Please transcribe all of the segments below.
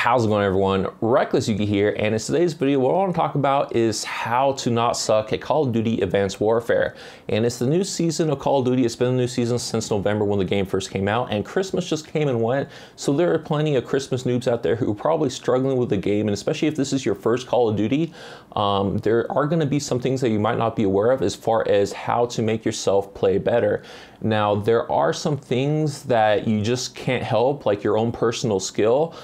How's it going, everyone? Reckless Yuki here, and in today's video what I want to talk about is how to not suck at Call of Duty Advanced Warfare. And it's the new season of Call of Duty. It's been a new season since November when the game first came out, and Christmas just came and went, so there are plenty of Christmas noobs out there who are probably struggling with the game, and especially if this is your first Call of Duty, there are going to be some things that you might not be aware of as far as how to make yourself play better. Now, there are some things that you just can't help, like your own personal skill,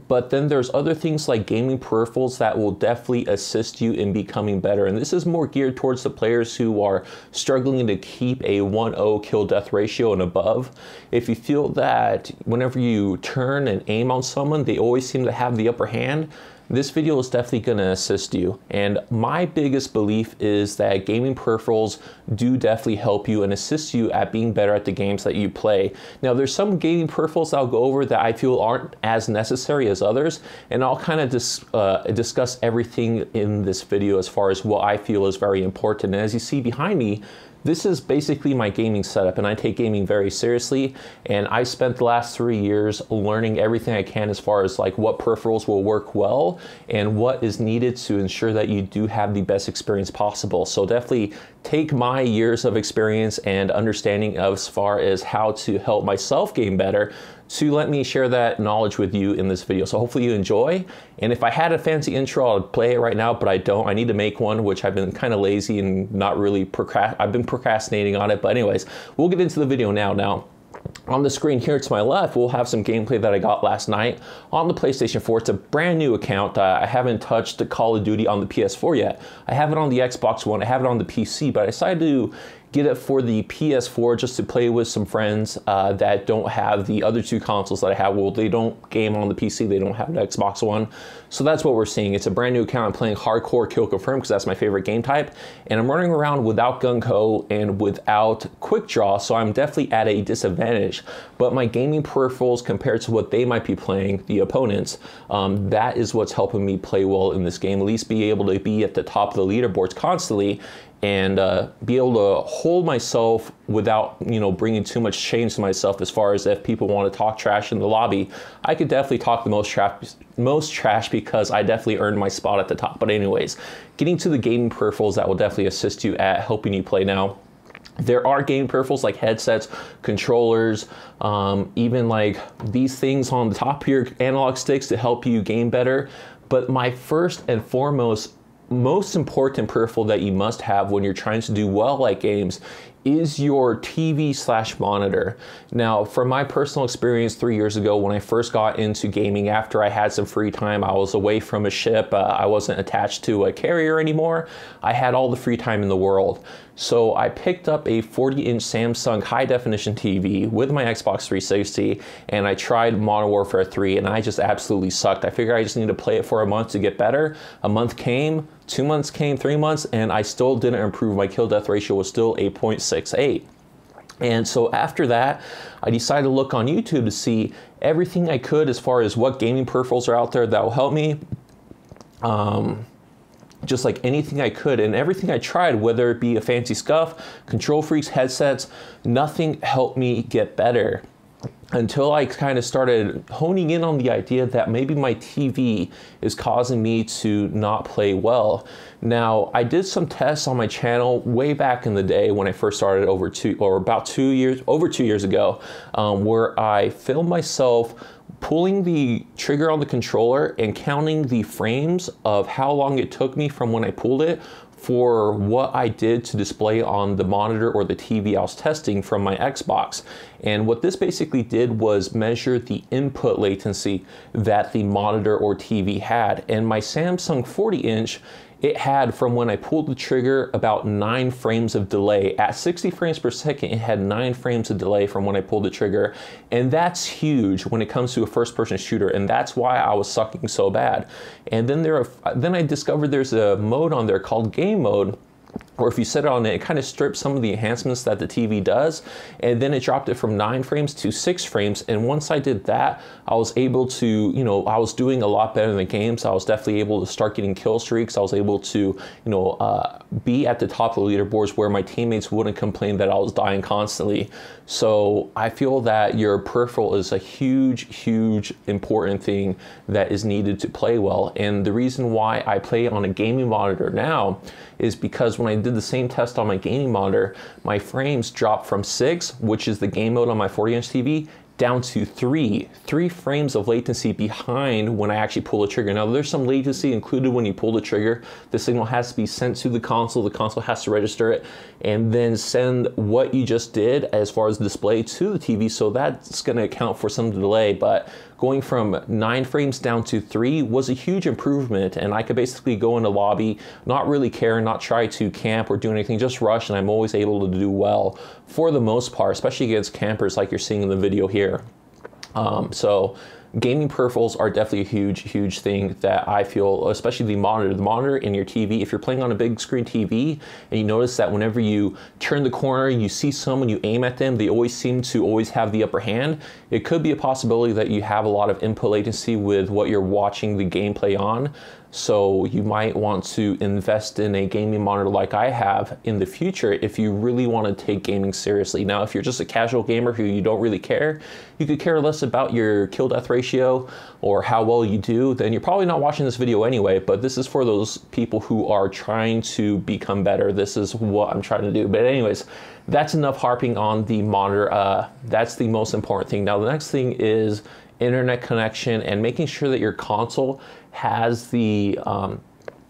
but then there's other things like gaming peripherals that will definitely assist you in becoming better. And this is more geared towards the players who are struggling to keep a 1-0 kill death ratio and above. If you feel that whenever you turn and aim on someone, they always seem to have the upper hand, this video is definitely going to assist you. And my biggest belief is that gaming peripherals do definitely help you and assist you at being better at the games that you play. Now, there's some gaming peripherals I'll go over that I feel aren't as necessary as others, and I'll kind of discuss everything in this video as far as what I feel is very important. And as you see behind me, this is basically my gaming setup, and I take gaming very seriously, and I spent the last 3 years learning everything I can as far as like what peripherals will work well and what is needed to ensure that you do have the best experience possible. So definitely take my years of experience and understanding as far as how to help myself game better to let me share that knowledge with you in this video. So hopefully you enjoy. And if I had a fancy intro, I'd play it right now, but I don't. I need to make one, which I've been kind of lazy and not really I've been procrastinating on it. But anyways, we'll get into the video now. On the screen here to my left, we'll have some gameplay that I got last night on the PlayStation 4. It's a brand new account. I haven't touched the Call of Duty on the PS4 yet. I have it on the Xbox One. I have it on the PC, but I decided to get it for the PS4 just to play with some friends that don't have the other two consoles that I have. Well, they don't game on the PC, they don't have the Xbox One. So that's what we're seeing. It's a brand new account. I'm playing hardcore kill confirm because that's my favorite game type. And I'm running around without gung-ho and without quick draw, so I'm definitely at a disadvantage. But my gaming peripherals compared to what they might be playing, the opponents, that is what's helping me play well in this game, at least be able to be at the top of the leaderboards constantly and be able to hold myself without, bringing too much change to myself as far as if people want to talk trash in the lobby. I could definitely talk the most trash because I definitely earned my spot at the top. But anyways, getting to the gaming peripherals that will definitely assist you at helping you play now. There are gaming peripherals like headsets, controllers, even like these things on the top of your analog sticks to help you game better. But my first and foremost, most important peripheral that you must have when you're trying to do well at games is your TV/monitor. Now, from my personal experience 3 years ago when I first got into gaming, after I had some free time, I was away from a ship, I wasn't attached to a carrier anymore, I had all the free time in the world. So I picked up a 40-inch Samsung high-definition TV with my Xbox 360, and I tried Modern Warfare 3, and I just absolutely sucked. I figured I just need to play it for a month to get better. A month came, 2 months came, 3 months, and I still didn't improve. My kill death ratio was still 8.68. And so after that, I decided to look on YouTube to see everything I could as far as what gaming peripherals are out there that will help me. Just like anything I could, and everything I tried, whether it be a fancy SCUF, control freaks, headsets, nothing helped me get better until I kind of started honing in on the idea that maybe my TV is causing me to not play well. Now, I did some tests on my channel way back in the day when I first started over 2 years ago, where I filmed myself pulling the trigger on the controller and counting the frames of how long it took me from when I pulled it for what I did to display on the monitor or the TV I was testing from my Xbox. And what this basically did was measure the input latency that the monitor or TV had. And my Samsung 40-inch, it had, from when I pulled the trigger, about 9 frames of delay. At 60 frames per second, it had 9 frames of delay from when I pulled the trigger. And that's huge when it comes to a first-person shooter, and that's why I was sucking so bad. And then I discovered there's a mode on there called game mode, or if you set it on it kind of strips some of the enhancements that the TV does, and then it dropped it from 9 frames to 6 frames. And once I did that, I was able to, you know, I was doing a lot better in the games. I was definitely able to start getting kill streaks. I was able to, you know, be at the top of the leaderboards where my teammates wouldn't complain that I was dying constantly. So I feel that your peripheral is a huge important thing that is needed to play well. And the reason why I play on a gaming monitor now is because when I did the same test on my gaming monitor, my frames dropped from 6, which is the game mode on my 40-inch TV, down to 3 frames of latency behind when I actually pull the trigger. Now there's some latency included when you pull the trigger. The signal has to be sent to the console has to register it, and then send what you just did as far as display to the TV, so that's going to account for some delay. But going from 9 frames down to 3 was a huge improvement, and I could basically go in a lobby, not really care, not try to camp or do anything, just rush, and I'm always able to do well for the most part, especially against campers like you're seeing in the video here. So gaming peripherals are definitely a huge thing that I feel, especially the monitor in your TV. If you're playing on a big screen TV and you notice that whenever you turn the corner, you see someone, you aim at them, they always seem to have the upper hand. It could be a possibility that you have a lot of input latency with what you're watching the gameplay on. So you might want to invest in a gaming monitor like I have in the future if you really want to take gaming seriously. Now, if you're just a casual gamer who you don't really care, you could care less about your kill death ratio or how well you do, then you're probably not watching this video anyway. But this is for those people who are trying to become better. This is what I'm trying to do. But anyways, that's enough harping on the monitor. That's the most important thing. Now, the next thing is internet connection and making sure that your console has the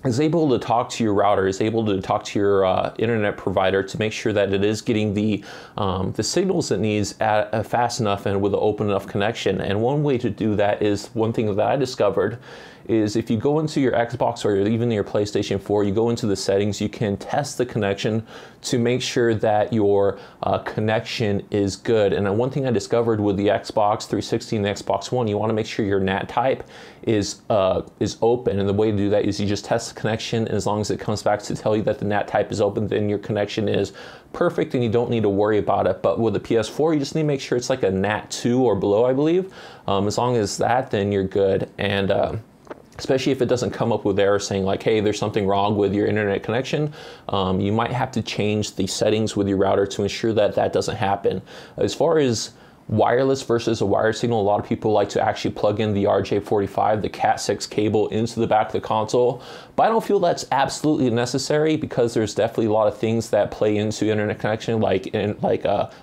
is able to talk to your router, is able to talk to your internet provider to make sure that it is getting the signals it needs at fast enough and with an open enough connection. And one way to do that is, one thing that I discovered is, if you go into your Xbox or even your PlayStation 4, you go into the settings, you can test the connection to make sure that your connection is good. And one thing I discovered with the Xbox 360 and the Xbox One, you want to make sure your NAT type is open. And the way to do that is you just test the connection, and as long as it comes back to tell you that the NAT type is open, then your connection is perfect and you don't need to worry about it. But with the PS4, you just need to make sure it's like a NAT 2 or below, I believe. As long as that, then you're good. And especially if it doesn't come up with error saying like, hey, there's something wrong with your internet connection, you might have to change the settings with your router to ensure that that doesn't happen. As far as wireless versus a wired signal, a lot of people like to actually plug in the RJ45, the Cat6 cable, into the back of the console, but I don't feel that's absolutely necessary, because there's definitely a lot of things that play into internet connection, like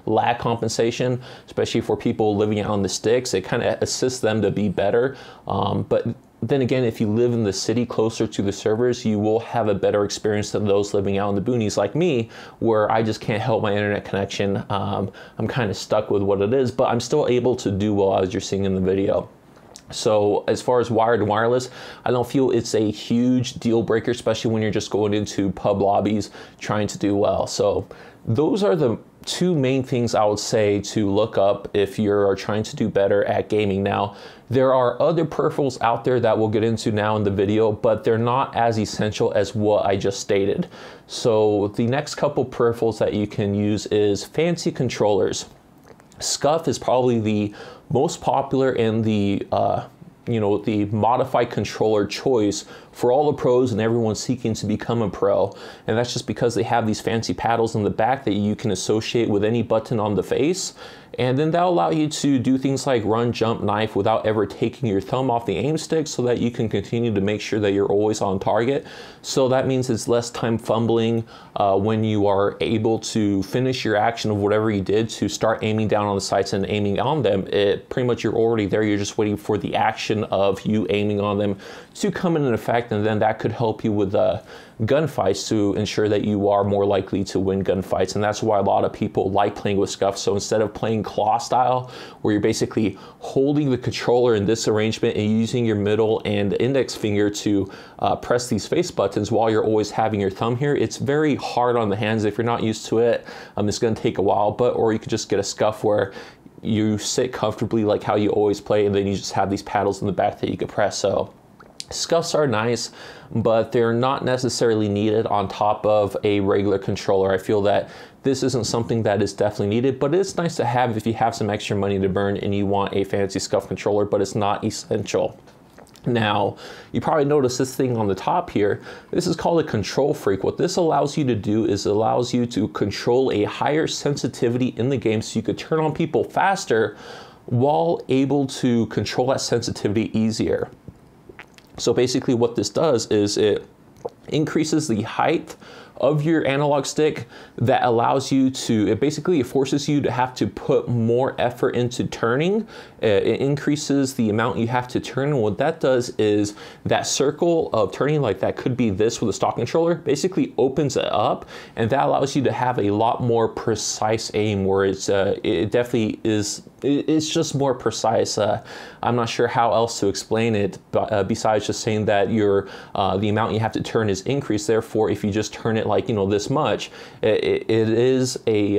lag compensation, especially for people living out on the sticks. It kind of assists them to be better, but then again, if you live in the city closer to the servers, you will have a better experience than those living out in the boonies like me, where I just can't help my internet connection. I'm kind of stuck with what it is, but I'm still able to do well, as you're seeing in the video. So as far as wired and wireless, I don't feel it's a huge deal breaker, especially when you're just going into pub lobbies trying to do well. So those are the two main things I would say to look up if you're trying to do better at gaming. Now, there are other peripherals out there that we'll get into now in the video, but they're not as essential as what I just stated. So the next couple peripherals that you can use is fancy controllers. SCUF is probably the most popular and the the modified controller choice for all the pros and everyone seeking to become a pro. And that's just because they have these fancy paddles in the back that you can associate with any button on the face. And then that'll allow you to do things like run, jump, knife without ever taking your thumb off the aim stick, so that you can continue to make sure that you're always on target. So that means it's less time fumbling when you are able to finish your action of whatever you did to start aiming down on the sights and aiming on them. Pretty much you're already there. You're just waiting for the action of you aiming on them to come in effect, and then that could help you with gunfights to ensure that you are more likely to win gunfights. And that's why a lot of people like playing with SCUF. So instead of playing claw style, where you're basically holding the controller in this arrangement and using your middle and index finger to press these face buttons while you're always having your thumb here, it's very hard on the hands. If you're not used to it, it's going to take a while. Or you could just get a SCUF where you sit comfortably like how you always play, and then you just have these paddles in the back that you could press. So SCUFs are nice, but they're not necessarily needed on top of a regular controller. I feel that this isn't something that is definitely needed, but it's nice to have if you have some extra money to burn and you want a fancy SCUF controller, but it's not essential. Now, you probably noticed this thing on the top here. This is called a control freak. What this allows you to do is it allows you to control a higher sensitivity in the game so you could turn on people faster while able to control that sensitivity easier. So basically what this does is it increases the height of your analog stick that allows you to, it forces you to have to put more effort into turning. It increases the amount you have to turn, and what that does is that circle of turning, like that could be this with a stock controller, basically opens it up, and that allows you to have a lot more precise aim where it's, it definitely is, it's just more precise. I'm not sure how else to explain it, but, besides just saying that your the amount you have to turn is increased. Therefore, if you just turn it like, you know, this much, it is a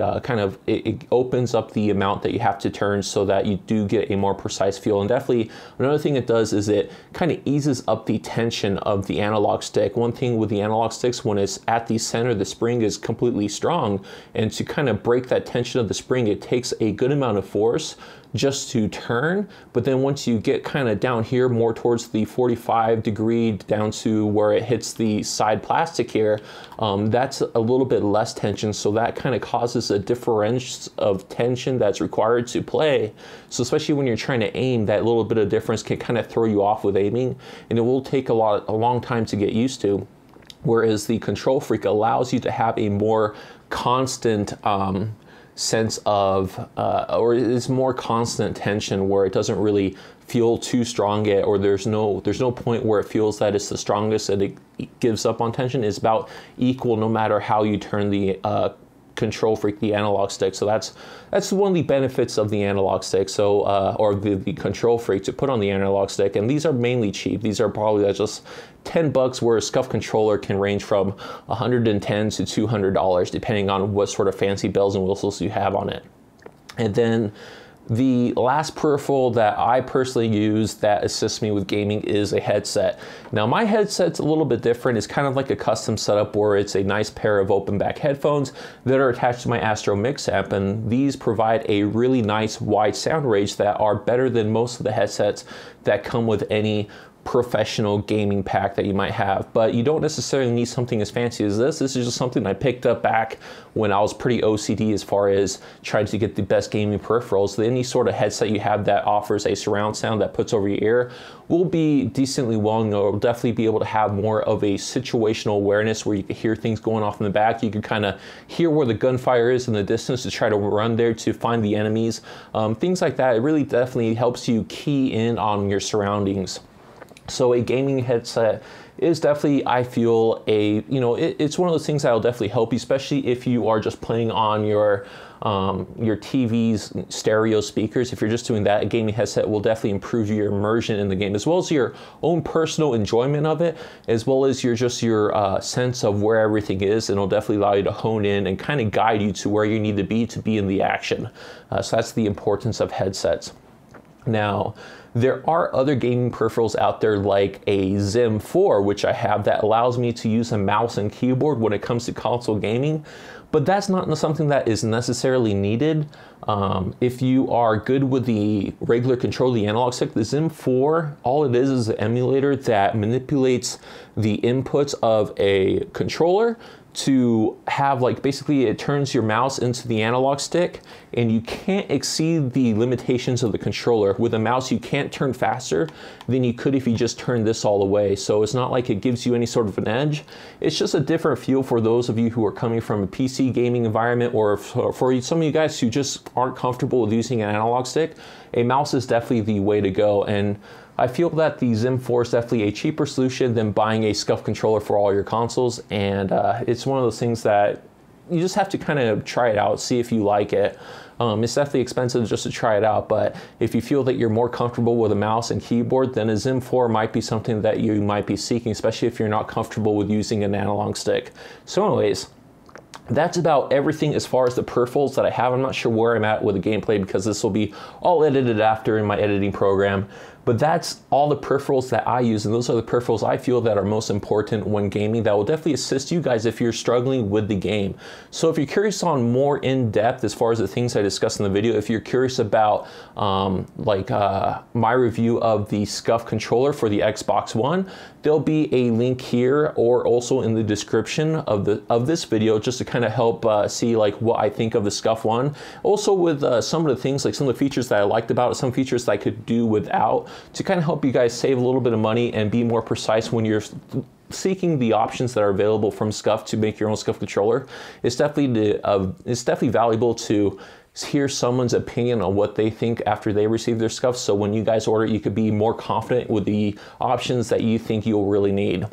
it opens up the amount that you have to turn so that you do get a more precise feel. And definitely another thing it does is it kind of eases up the tension of the analog stick. One thing with the analog sticks, when it's at the center, the spring is completely strong, and to kind of break that tension of the spring, it takes a good amount of force just to turn. But then once you get kind of down here more towards the 45-degree down to where it hits the side plastic here, that's a little bit less tension, so that kind of causes a difference of tension that's required to play. So especially when you're trying to aim, that little bit of difference can kind of throw you off with aiming, and it will take a long time to get used to. Whereas the Control Freak allows you to have a more constant sense of, or it's more constant tension where it doesn't really feel too strong yet, or there's no point where it feels that it's the strongest and it gives up on tension. It's about equal no matter how you turn the Control Freak, the analog stick. So that's one of the benefits of the analog stick. So or the Control Freak to put on the analog stick, and these are mainly cheap. These are probably just $10, where a SCUF controller can range from $110 to $200 depending on what sort of fancy bells and whistles you have on it. And then the last peripheral that I personally use that assists me with gaming is a headset. Now my headset's a little bit different. It's kind of like a custom setup where it's a nice pair of open back headphones that are attached to my Astro Mix amp, and these provide a really nice wide sound range that are better than most of the headsets that come with any professional gaming pack that you might have. But you don't necessarily need something as fancy as this. This is just something I picked up back when I was pretty OCD as far as trying to get the best gaming peripherals. Any sort of headset you have that offers a surround sound that puts over your ear will be decently well, and will definitely be able to have more of a situational awareness where you can hear things going off in the back. You can kind of hear where the gunfire is in the distance to try to run there to find the enemies. Things like that. It really definitely helps you key in on your surroundings. So a gaming headset is definitely, I feel, it's one of those things that will definitely help you, especially if you are just playing on your TV's stereo speakers. If you're just doing that, a gaming headset will definitely improve your immersion in the game, as well as your own personal enjoyment of it, as well as your sense of where everything is, and it'll definitely allow you to hone in and kind of guide you to where you need to be in the action. So that's the importance of headsets. Now, there are other gaming peripherals out there like a Zim 4, which I have, that allows me to use a mouse and keyboard when it comes to console gaming, but that's not something that is necessarily needed. If you are good with the regular control of the analog stick, the Zim 4, all it is an emulator that manipulates the inputs of a controller to have, like, basically it turns your mouse into the analog stick, and you can't exceed the limitations of the controller. With a mouse, you can't turn faster than you could if you just turned this all the way. So it's not like it gives you any sort of an edge. It's just a different feel for those of you who are coming from a PC gaming environment, or for some of you guys who just aren't comfortable with using an analog stick. A mouse is definitely the way to go, and I feel that the Zim 4 is definitely a cheaper solution than buying a SCUF controller for all your consoles, and it's one of those things that you just have to kind of try it out, see if you like it. It's definitely expensive just to try it out, but if you feel that you're more comfortable with a mouse and keyboard, then a Zim 4 might be something that you might be seeking, especially if you're not comfortable with using an analog stick. So anyways, that's about everything as far as the peripherals that I have. I'm not sure where I'm at with the gameplay because this will be all edited after in my editing program. But that's all the peripherals that I use, and those are the peripherals I feel that are most important when gaming that will definitely assist you guys if you're struggling with the game. So if you're curious on more in-depth as far as the things I discussed in the video, if you're curious about my review of the SCUF controller for the Xbox One, there'll be a link here or also in the description of this video, just to kind of help see like what I think of the SCUF One. Also with some of the things, like some of the features that I liked about it, some features that I could do without, to kind of help you guys save a little bit of money and be more precise when you're seeking the options that are available from SCUF to make your own SCUF controller. It's definitely valuable to hear someone's opinion on what they think after they receive their SCUF, so when you guys order, you could be more confident with the options that you think you'll really need.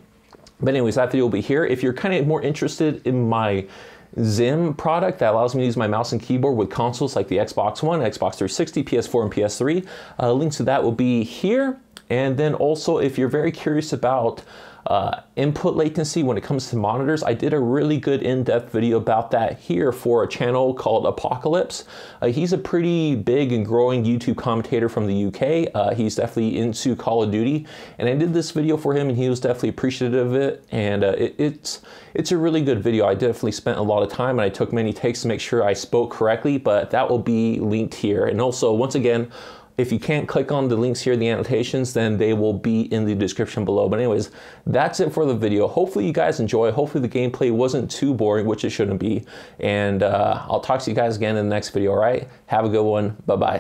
But anyways, that video will be here. If you're kind of more interested in my Zim product that allows me to use my mouse and keyboard with consoles like the Xbox One, Xbox 360, PS4, and PS3, links to that will be here. And then also, if you're very curious about input latency when it comes to monitors, I did a really good in-depth video about that here for a channel called Apocalypse. He's a pretty big and growing YouTube commentator from the UK. He's definitely into Call of Duty, and I did this video for him and he was definitely appreciative of it, and it's a really good video. I definitely spent a lot of time and I took many takes to make sure I spoke correctly, but that will be linked here. And also, once again, if you can't click on the links here, the annotations, then they will be in the description below. But anyways, that's it for the video. Hopefully you guys enjoy. Hopefully the gameplay wasn't too boring, which it shouldn't be. And I'll talk to you guys again in the next video, all right? Have a good one. Bye-bye.